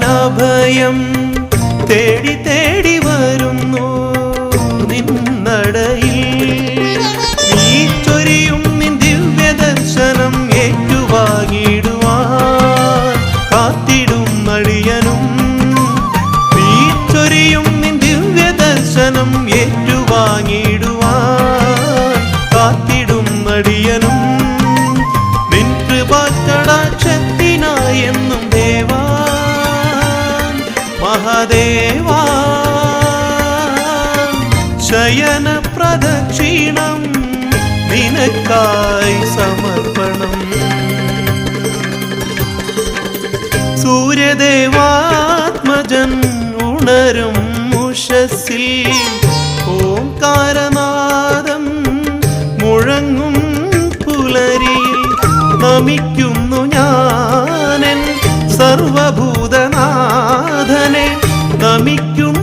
ഞാനഭയം തേടി തേടി വരുന്നു നിന്നടയിൽ. നീ ചൊരിയും നിൻ ദിവ്യദർശനം ഏറ്റുവാങ്ങിടുവാൻ കാത്തിടും അടിയനും. നീ ചൊരിയും നിൻ ദിവ്യദർശനം ഏറ്റുവാങ്ങിടുവാൻ കാത്തിടും അടിയനും. നിൻ കൃപാകടാക്ഷത്തിനായി എന്നും ദേവാ മഹാദേവാ ശയന പ്രദക്ഷിണം നിനക്കായി സമർപ്പണം. സൂര്യദേവാത്മജൻ ഉണരും ഉഷസ്സിൽ ഓംകാരനാദം മുഴങ്ങും പുലരിയിൽ നമിക്കുന്നു ഞാനെൻ സർവഭൂതനാഥനെ. നമിക്കും